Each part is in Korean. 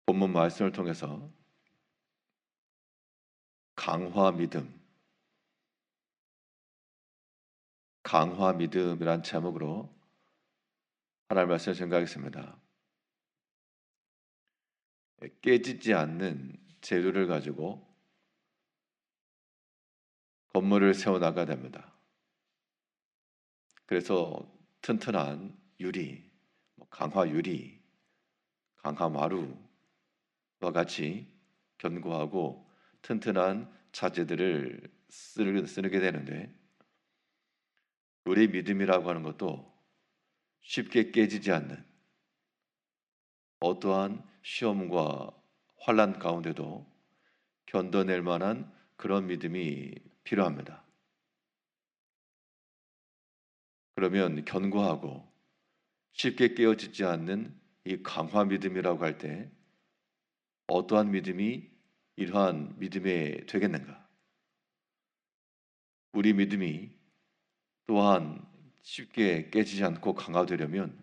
본문 말씀을 통해서 강화 믿음이란 제목으로 하나님의 말씀을 증거하겠습니다. 깨지지 않는 재료를 가지고 건물을 세워나가야 됩니다. 그래서 튼튼한 유리, 강화 유리, 강화 마루와 같이 견고하고 튼튼한 자재들을 쓰게 되는데, 우리 믿음이라고 하는 것도 쉽게 깨지지 않는, 어떠한 시험과 환난 가운데도 견뎌낼 만한 그런 믿음이 필요합니다. 그러면 견고하고 쉽게 깨어지지 않는 이 강화 믿음이라고 할 때 어떠한 믿음이 이러한 믿음에 되겠는가? 우리 믿음이 또한 쉽게 깨지지 않고 강화되려면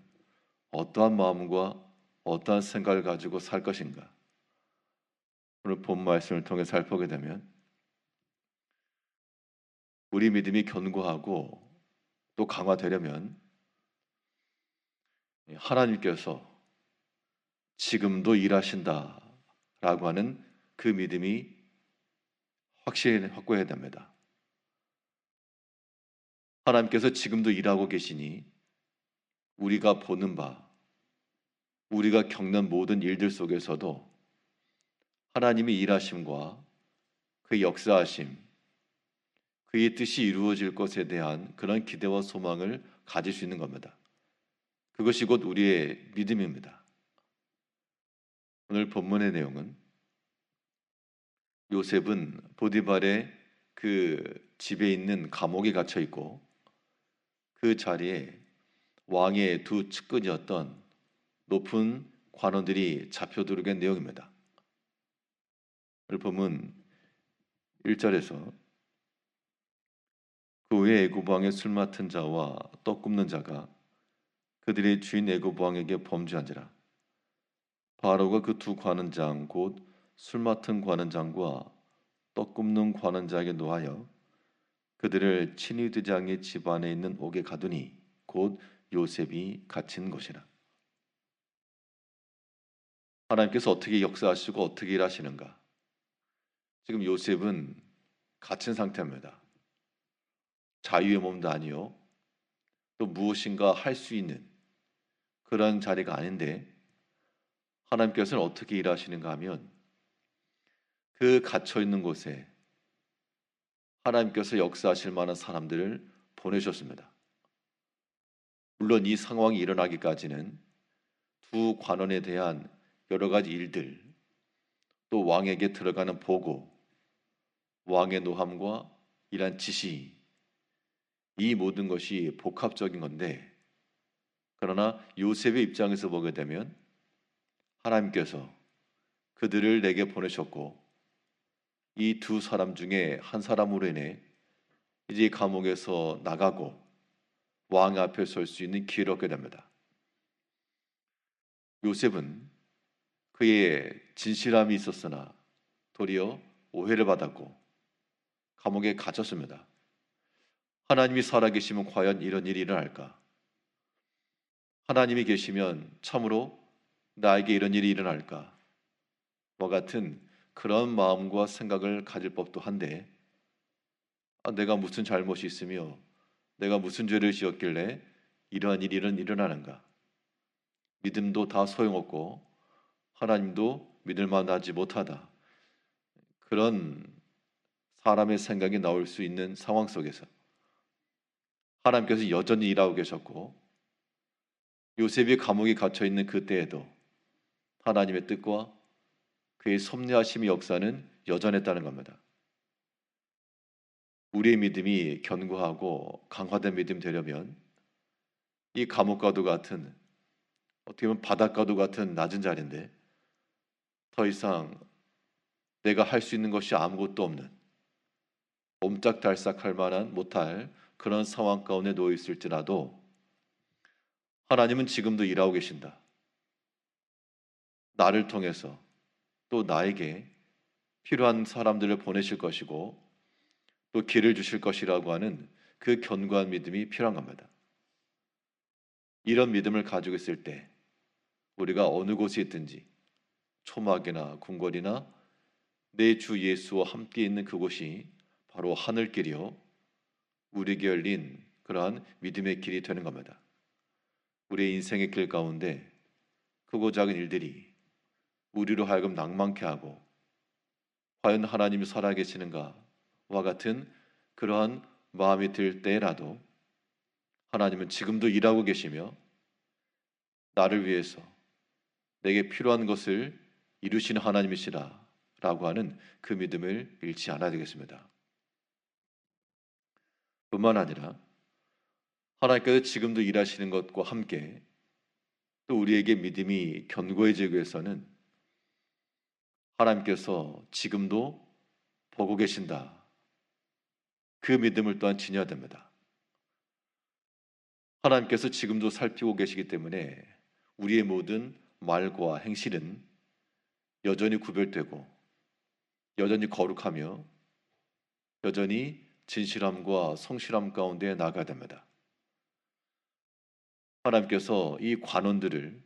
어떠한 마음과 어떠한 생각을 가지고 살 것인가? 오늘 본 말씀을 통해 살펴보게 되면 우리 믿음이 견고하고 또 강화되려면 하나님께서 지금도 일하신다라고 하는 그 믿음이 확실히 확고해야 됩니다. 하나님께서 지금도 일하고 계시니 우리가 보는 바, 우리가 겪는 모든 일들 속에서도 하나님의 일하심과 그 역사하심, 그의 뜻이 이루어질 것에 대한 그런 기대와 소망을 가질 수 있는 겁니다. 그것이 곧 우리의 믿음입니다. 오늘 본문의 내용은 요셉은 보디발의 그 집에 있는 감옥에 갇혀 있고 그 자리에 왕의 두 측근이었던 높은 관원들이 잡혀들게 된 내용입니다. 오늘 본문 1절에서 그 후에 애굽 왕의 술 맡은 자와 떡 굽는 자가 그들의 주인 애굽 왕에게 범죄한지라. 바로가 그 두 관원장 곧 술 맡은 관원장과 떡 굽는 관원장에게 노하여 그들을 친위 대장의 집 안에 있는 옥에 가두니 곧 요셉이 갇힌 곳이라. 하나님께서 어떻게 역사하시고 어떻게 일하시는가? 지금 요셉은 갇힌 상태입니다. 자유의 몸도 아니요, 또 무엇인가 할 수 있는 그런 자리가 아닌데 하나님께서는 어떻게 일하시는가 하면 그 갇혀 있는 곳에 하나님께서 역사하실 만한 사람들을 보내셨습니다. 물론 이 상황이 일어나기까지는 두 관원에 대한 여러 가지 일들, 또 왕에게 들어가는 보고, 왕의 노함과 이러한 지시, 이 모든 것이 복합적인 건데, 그러나 요셉의 입장에서 보게 되면 하나님께서 그들을 내게 보내셨고 이 두 사람 중에 한 사람으로 인해 이제 감옥에서 나가고 왕 앞에 설 수 있는 기회를 얻게 됩니다. 요셉은 그의 진실함이 있었으나 도리어 오해를 받았고 감옥에 갇혔습니다. 하나님이 살아계시면 과연 이런 일이 일어날까? 하나님이 계시면 참으로 나에게 이런 일이 일어날까? 와 같은 그런 마음과 생각을 가질 법도 한데, 내가 무슨 잘못이 있으며 내가 무슨 죄를 지었길래 이러한 일이 일어나는가? 믿음도 다 소용없고 하나님도 믿을 만하지 못하다. 그런 사람의 생각이 나올 수 있는 상황 속에서 하나님께서 여전히 일하고 계셨고 요셉이 감옥에 갇혀 있는 그때에도 하나님의 뜻과 그의 섭리하심의 역사는 여전했다는 겁니다. 우리의 믿음이 견고하고 강화된 믿음이 되려면 이 감옥과도 같은, 어떻게 보면 바닷가도 같은 낮은 자리인데 더 이상 내가 할 수 있는 것이 아무것도 없는, 옴짝달싹할 만한 못할 그런 상황 가운데 놓여 있을지라도 하나님은 지금도 일하고 계신다. 나를 통해서, 또 나에게 필요한 사람들을 보내실 것이고 또 길을 주실 것이라고 하는 그 견고한 믿음이 필요한 겁니다. 이런 믿음을 가지고 있을 때 우리가 어느 곳에 있든지 초막이나 궁궐이나 내 주 예수와 함께 있는 그곳이 바로 하늘길이요 우리에게 열린 그러한 믿음의 길이 되는 겁니다. 우리의 인생의 길 가운데 크고 작은 일들이 우리로 하여금 낭만케 하고 과연 하나님이 살아계시는가와 같은 그러한 마음이 들 때라도 하나님은 지금도 일하고 계시며 나를 위해서 내게 필요한 것을 이루시는 하나님이시라 라고 하는 그 믿음을 잃지 않아야 되겠습니다. 뿐만 아니라 하나님께서 지금도 일하시는 것과 함께 또 우리에게 믿음이 견고해지기 위해서는 하나님께서 지금도 보고 계신다. 그 믿음을 또한 지녀야 됩니다. 하나님께서 지금도 살피고 계시기 때문에 우리의 모든 말과 행실은 여전히 구별되고 여전히 거룩하며 여전히 진실함과 성실함 가운데 나아가야 됩니다. 하나님께서 이 관원들을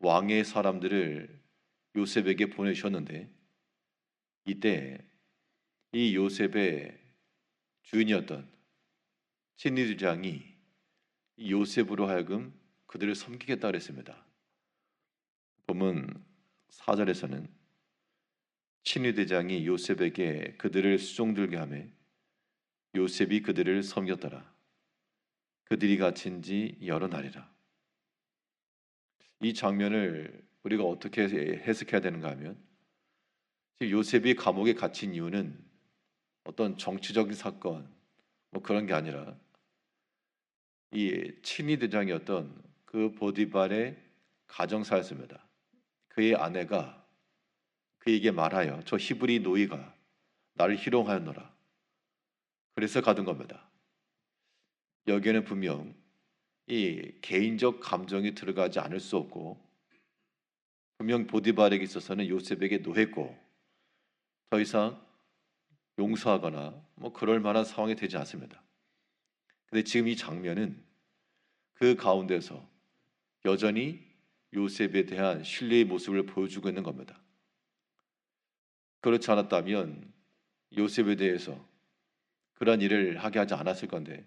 왕의 사람들을 요셉에게 보내셨는데 이때 이 요셉의 주인이었던 친위대장이 요셉으로 하여금 그들을 섬기겠다 그랬습니다. 본문 4절에서는 친위대장이 요셉에게 그들을 수종들게 하며 요셉이 그들을 섬겼더라. 그들이 갇힌 지 여러 날이라. 이 장면을 우리가 어떻게 해석해야 되는가 하면 지금 요셉이 감옥에 갇힌 이유는 어떤 정치적인 사건 뭐 그런 게 아니라 이 친위대장이었던 그 보디발의 가정사였습니다. 그의 아내가 그에게 말하여 저 히브리 노이가 나를 희롱하였노라. 그래서 가둔 겁니다. 여기에는 분명 이 개인적 감정이 들어가지 않을 수 없고 분명 보디발에게 있어서는 요셉에게 노했고 더 이상 용서하거나 뭐 그럴 만한 상황이 되지 않습니다. 근데 지금 이 장면은 그 가운데서 여전히 요셉에 대한 신뢰의 모습을 보여주고 있는 겁니다. 그렇지 않았다면 요셉에 대해서 그런 일을 하게 하지 않았을 건데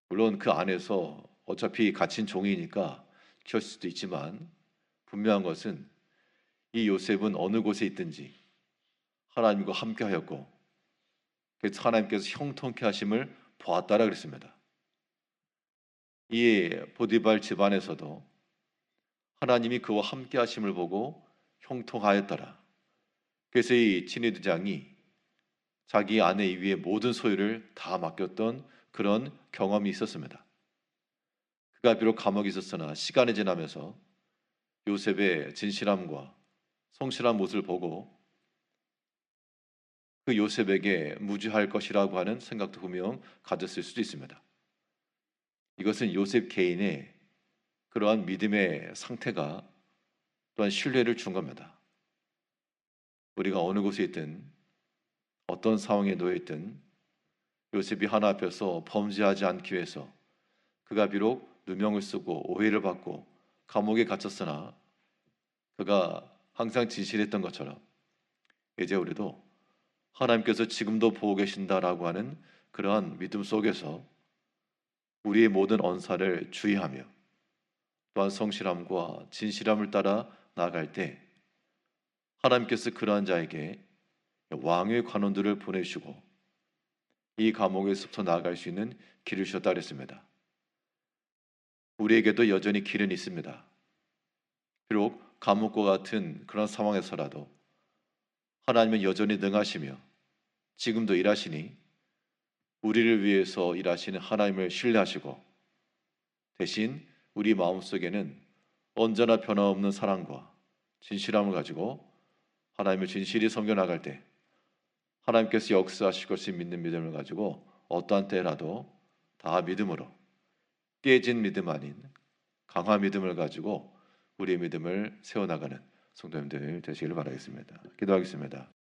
물론 그 안에서 어차피 갇힌 종이니까 키울 수도 있지만 분명한 것은 이 요셉은 어느 곳에 있든지 하나님과 함께 하였고 그래서 하나님께서 형통케 하심을 보았다라 그랬습니다. 이 보디발 집안에서도 하나님이 그와 함께 하심을 보고 형통하였더라. 그래서 이 친위대장이 자기 아내 이위의 모든 소유를 다 맡겼던 그런 경험이 있었습니다. 그가 비록 감옥에 있었으나 시간이 지나면서 요셉의 진실함과 성실한 모습을 보고 그 요셉에게 무죄할 것이라고 하는 생각도 분명 가졌을 수도 있습니다. 이것은 요셉 개인의 그러한 믿음의 상태가 또한 신뢰를 준 겁니다. 우리가 어느 곳에 있든 어떤 상황에 놓여 있든 요셉이 하나 앞에서 범죄하지 않기 위해서 그가 비록 누명을 쓰고 오해를 받고 감옥에 갇혔으나 그가 항상 진실했던 것처럼 이제 우리도 하나님께서 지금도 보고 계신다라고 하는 그러한 믿음 속에서 우리의 모든 언사를 주의하며 또한 성실함과 진실함을 따라 나아갈 때 하나님께서 그러한 자에게 왕의 관원들을 보내주시고 이 감옥에서부터 나아갈 수 있는 길을 주셨다 그랬습니다. 우리에게도 여전히 길은 있습니다. 비록 감옥과 같은 그런 상황에서라도 하나님은 여전히 능하시며 지금도 일하시니 우리를 위해서 일하시는 하나님을 신뢰하시고 대신 우리 마음속에는 언제나 변함없는 사랑과 진실함을 가지고 하나님을 진실히 섬겨나갈 때 하나님께서 역사하실 것을 믿는 믿음을 가지고 어떠한 때라도 다 믿음으로 깨진 믿음 아닌 강한 믿음을 가지고 우리의 믿음을 세워나가는 성도님들 되시기를 바라겠습니다. 기도하겠습니다.